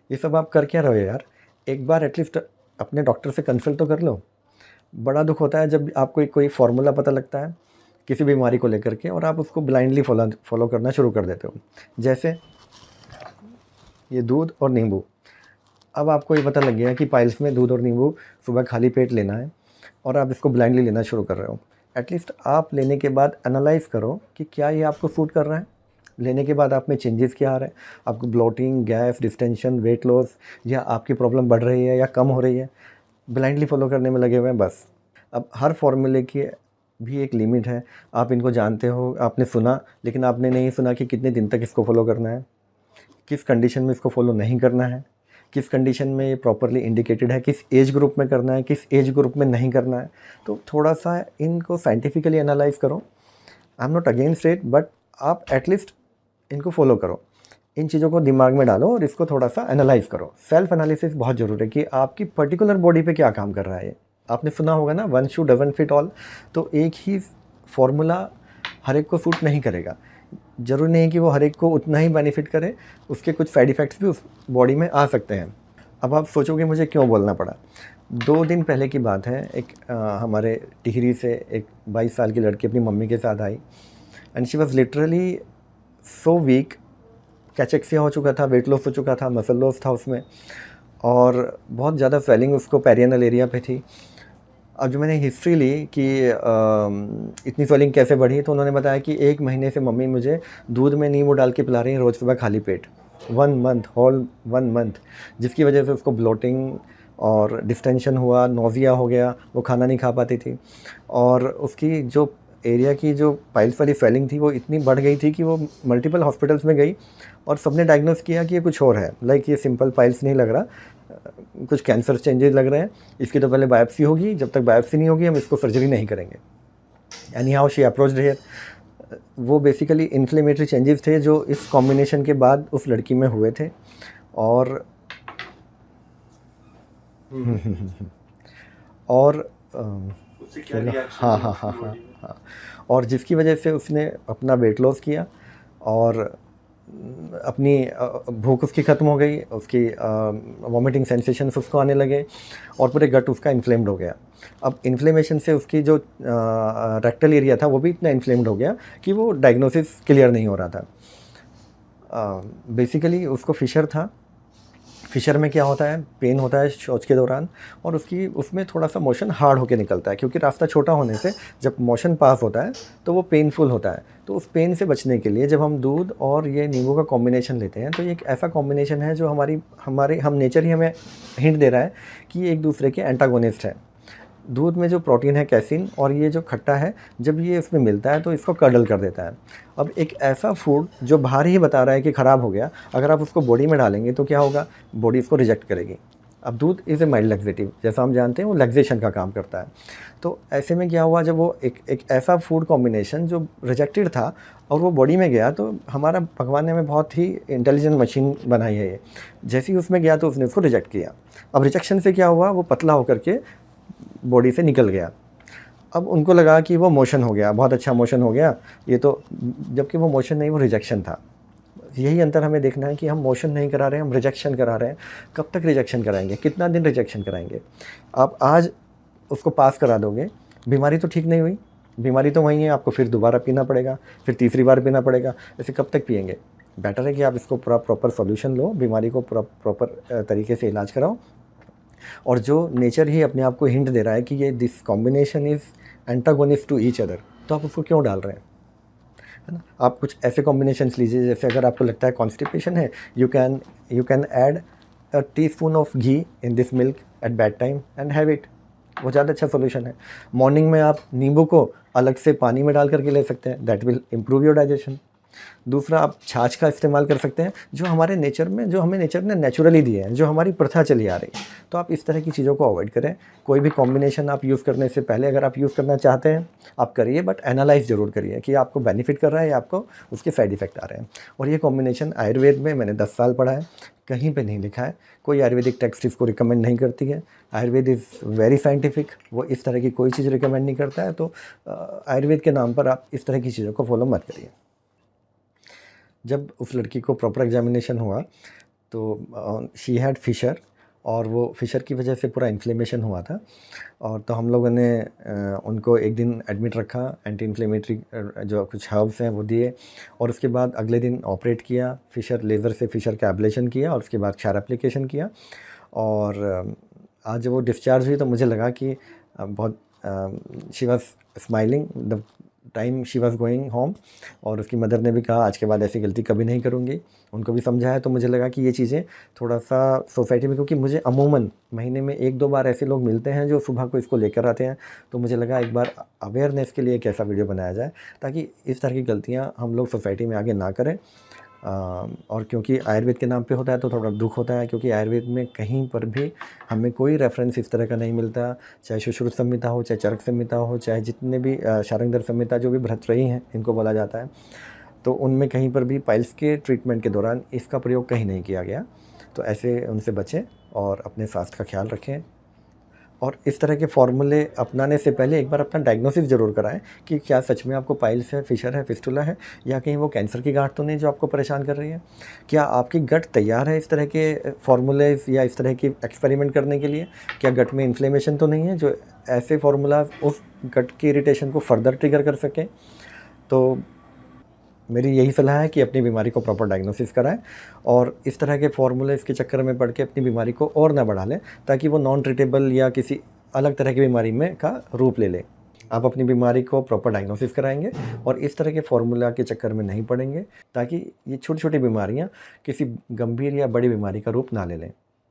ये सब आप कर क्या रहे हो यार? एक बार एटलीस्ट अपने डॉक्टर से कंसल्ट तो कर लो। बड़ा दुख होता है जब आपको कोई फार्मूला पता लगता है किसी बीमारी को लेकर के और आप उसको ब्लाइंडली फॉलो करना शुरू कर देते हो। जैसे ये दूध और नींबू, अब आपको ये पता लग गया कि पाइल्स में दूध और नींबू सुबह खाली पेट लेना है और आप इसको ब्लाइंडली लेना शुरू कर रहे हो। एटलीस्ट आप लेने के बाद एनालाइज़ करो कि क्या ये आपको सूट कर रहा है। लेने के बाद आप में चेंजेस क्या आ रहे हैं, आपको bloating, gas, distension, weight loss, या आपकी प्रॉब्लम बढ़ रही है या कम हो रही है। ब्लाइंडली फॉलो करने में लगे हुए हैं बस। अब हर फॉर्मूले की भी एक लिमिट है। आप इनको जानते हो, आपने सुना, लेकिन आपने नहीं सुना कि कितने दिन तक इसको फॉलो करना है, किस कंडीशन में इसको फॉलो नहीं करना है, किस कंडीशन में ये प्रॉपरली इंडिकेटेड है, किस एज ग्रुप में करना है, किस एज ग्रुप में नहीं करना है। तो थोड़ा सा इनको साइंटिफिकली एनालाइज करो। I am not against it, but आप एटलीस्ट इनको फॉलो करो। इन चीज़ों को दिमाग में डालो और इसको थोड़ा सा एनालाइज करो। सेल्फ एनालिसिस बहुत ज़रूरी है कि आपकी पर्टिकुलर बॉडी पे क्या काम कर रहा है। ये आपने सुना होगा ना, one shoe doesn't fit all. तो एक ही फॉर्मूला हर एक को सूट नहीं करेगा। ज़रूरी नहीं कि वो हर एक को उतना ही बेनिफिट करे, उसके कुछ साइड इफ़ेक्ट्स भी उस बॉडी में आ सकते हैं। अब आप सोचोगे मुझे क्यों बोलना पड़ा। 2 दिन पहले की बात है, एक हमारे टिहरी से एक 22 साल की लड़की अपनी मम्मी के साथ आई and she was literally so weak. Cachexia हो चुका था, वेट लॉस हो चुका था, मसल लॉस था उसमें, और बहुत ज़्यादा स्वेलिंग उसको पेरियनल एरिया पे थी। अब जो मैंने हिस्ट्री ली कि इतनी स्वेलिंग कैसे बढ़ी, तो उन्होंने बताया कि 1 महीने से मम्मी मुझे दूध में नींबू डाल के पिला रही हैं रोज़ सुबह खाली पेट। 1 मंथ, होल 1 मंथ, जिसकी वजह से उसको ब्लोटिंग और डिस्टेंशन हुआ, नोज़िया हो गया, वो खाना नहीं खा पाती थी। और उसकी जो एरिया की जो पाइल्स वाली स्वेलिंग थी वो इतनी बढ़ गई थी कि वो मल्टीपल हॉस्पिटल्स में गई और सबने डायग्नोस किया कि ये कुछ और है। लाइक ये सिंपल पाइल्स नहीं लग रहा, कुछ कैंसर चेंजेस लग रहे हैं, इसकी तो पहले बायोप्सी होगी, जब तक बायोप्सी नहीं होगी हम इसको सर्जरी नहीं करेंगे। Any how she approached here. वो बेसिकली इन्फ्लेमेटरी चेंजेस थे जो इस कॉम्बिनेशन के बाद उस लड़की में हुए थे। और और उससे क्या रिएक्शन हाँ हाँ हाँ हाँ हाँ, और जिसकी वजह से उसने अपना वेट लॉस किया और अपनी भूख उसकी ख़त्म हो गई, उसकी वॉमिटिंग सेंसेशंस उसको आने लगे और पूरे गट उसका इन्फ्लेम्ड हो गया। अब इन्फ्लेमेशन से उसकी जो रेक्टल एरिया था वो भी इतना इन्फ्लेम्ड हो गया कि वो डायग्नोसिस क्लियर नहीं हो रहा था। बेसिकली उसको फिशर था। फिशर में क्या होता है, पेन होता है शौच के दौरान, और उसमें थोड़ा सा मोशन हार्ड होकर निकलता है क्योंकि रास्ता छोटा होने से जब मोशन पास होता है तो वो पेनफुल होता है। तो उस पेन से बचने के लिए जब हम दूध और ये नींबू का कॉम्बिनेशन लेते हैं तो ये एक ऐसा कॉम्बिनेशन है जो हम नेचर ही हमें हिंट दे रहा है कि ये एक दूसरे के एंटागोनिस्ट है। दूध में जो प्रोटीन है कैसिन, और ये जो खट्टा है, जब ये इसमें मिलता है तो इसको कर्डल कर देता है। अब एक ऐसा फूड जो बाहर ही बता रहा है कि ख़राब हो गया, अगर आप उसको बॉडी में डालेंगे तो क्या होगा, बॉडी इसको रिजेक्ट करेगी। अब दूध इज़ ए माइल्ड लैक्सेटिव, जैसा हम जानते हैं वो लैक्सेशन का काम करता है। तो ऐसे में क्या हुआ, जब वो एक ऐसा फूड कॉम्बिनेशन जो रिजेक्टेड था और वो बॉडी में गया, तो हमारा भगवान ने हमें बहुत ही इंटेलिजेंट मशीन बनाई है ये। जैसे ही उसमें गया तो उसने उसको रिजेक्ट किया। अब रिजेक्शन से क्या हुआ, वो पतला होकर के बॉडी से निकल गया। अब उनको लगा कि वो मोशन हो गया, बहुत अच्छा मोशन हो गया ये तो, जबकि वो मोशन नहीं, वो रिजेक्शन था। यही अंतर हमें देखना है कि हम मोशन नहीं करा रहे हैं, हम रिजेक्शन करा रहे हैं। कब तक रिजेक्शन कराएंगे, कितना दिन रिजेक्शन कराएंगे। आप आज उसको पास करा दोगे, बीमारी तो ठीक नहीं हुई, बीमारी तो वहीं है, आपको फिर दोबारा पीना पड़ेगा, फिर तीसरी बार पीना पड़ेगा। ऐसे कब तक पिएंगे। बेटर है कि आप इसको पूरा प्रॉपर सॉल्यूशन लो, बीमारी को प्रॉपर तरीके से इलाज कराओ। और जो नेचर ही अपने आप को हिंट दे रहा है कि ये this combination is antagonist to each other, तो आप उसको क्यों डाल रहे हैं, है ना। आप कुछ ऐसे कॉम्बिनेशंस लीजिए, जैसे अगर आपको लगता है कॉन्स्टिपेशन है, you can add a teaspoon of ghee in this milk eight bad time and have it. वो ज़्यादा अच्छा सोल्यूशन है। मॉर्निंग में आप नींबू को अलग से पानी में डाल करके ले सकते हैं, that will improve your digestion. दूसरा, आप छाछ का इस्तेमाल कर सकते हैं, जो हमारे नेचर में, जो हमें नेचर ने नेचुरली दिए हैं, जो हमारी प्रथा चली आ रही है। तो आप इस तरह की चीज़ों को अवॉइड करें। कोई भी कॉम्बिनेशन आप यूज़ करने से पहले, अगर आप यूज़ करना चाहते हैं आप करिए, बट एनालाइज ज़रूर करिए कि आपको बेनिफिट कर रहा है या आपको उसके साइड इफ़ेक्ट आ रहे हैं। और ये कॉम्बिनेशन आयुर्वेद में मैंने 10 साल पढ़ा है, कहीं पे नहीं लिखा है, कोई आयुर्वेदिक टेक्स्ट इसको रिकमेंड नहीं करती है। आयुर्वेद इज़ वेरी साइंटिफिक, वो इस तरह की कोई चीज़ रिकमेंड नहीं करता है। तो आयुर्वेद के नाम पर आप इस तरह की चीज़ों को फॉलो मत करिए। जब उस लड़की को प्रॉपर एग्जामिनेशन हुआ तो शी हैड फिशर, और वो फिशर की वजह से पूरा इन्फ्लेमेशन हुआ था। और तो हम लोगों ने उनको एक दिन एडमिट रखा, एंटी इन्फ्लेमेटरी जो कुछ हर्ब्स हैं वो दिए, और उसके बाद अगले दिन ऑपरेट किया, फिशर लेज़र से फिशर का एब्लेशन किया, और उसके बाद क्षार एप्लीकेशन किया। और आज जब वो डिस्चार्ज हुई तो मुझे लगा कि बहुत she was smiling the time she was going home. और उसकी मदर ने भी कहा आज के बाद ऐसी गलती कभी नहीं करूँगी, उनको भी समझाया। तो मुझे लगा कि ये चीज़ें थोड़ा सा सोसाइटी में, क्योंकि मुझे अमूमन महीने में 1-2 बार ऐसे लोग मिलते हैं जो सुबह को इसको लेकर आते हैं, तो मुझे लगा एक बार अवेयरनेस के लिए एक ऐसा वीडियो बनाया जाए ताकि इस तरह की गलतियाँ हम लोग सोसाइटी में आगे ना करें। और क्योंकि आयुर्वेद के नाम पे होता है तो थोड़ा दुख होता है, क्योंकि आयुर्वेद में कहीं पर भी हमें कोई रेफरेंस इस तरह का नहीं मिलता, चाहे सुश्रुत संहिता हो, चाहे चरक संहिता हो, चाहे जितने भी शार्ंगधर संहिता जो भी भ्रातृयी हैं इनको बोला जाता है, तो उनमें कहीं पर भी पाइल्स के ट्रीटमेंट के दौरान इसका प्रयोग कहीं नहीं किया गया। तो ऐसे उनसे बचें और अपने स्वास्थ्य का ख्याल रखें। और इस तरह के फॉर्मूले अपनाने से पहले एक बार अपना डायग्नोसिस ज़रूर कराएं कि क्या सच में आपको पाइल्स है, फिशर है, फिस्टुला है, या कहीं वो कैंसर की गांठ तो नहीं जो आपको परेशान कर रही है। क्या आपकी गट तैयार है इस तरह के फॉर्मूलेज या इस तरह की एक्सपेरिमेंट करने के लिए? क्या गट में इन्फ्लेमेशन तो नहीं है जो ऐसे फार्मूलाज उस गट की इरिटेशन को फर्दर ट्रिगर कर सकें? तो मेरी यही सलाह है कि अपनी बीमारी को प्रॉपर डायग्नोसिस कराएं और इस तरह के फॉर्मूले इसके चक्कर में पड़ के अपनी बीमारी को और ना बढ़ा लें, ताकि वो नॉन ट्रीटेबल या किसी अलग तरह की बीमारी में का रूप ले ले। आप अपनी बीमारी को प्रॉपर डायग्नोसिस कराएंगे और इस तरह के फॉर्मूला के चक्कर में नहीं पड़ेंगे, ताकि ये छोटी छोटी बीमारियां किसी गंभीर या बड़ी बीमारी का रूप ना ले लें।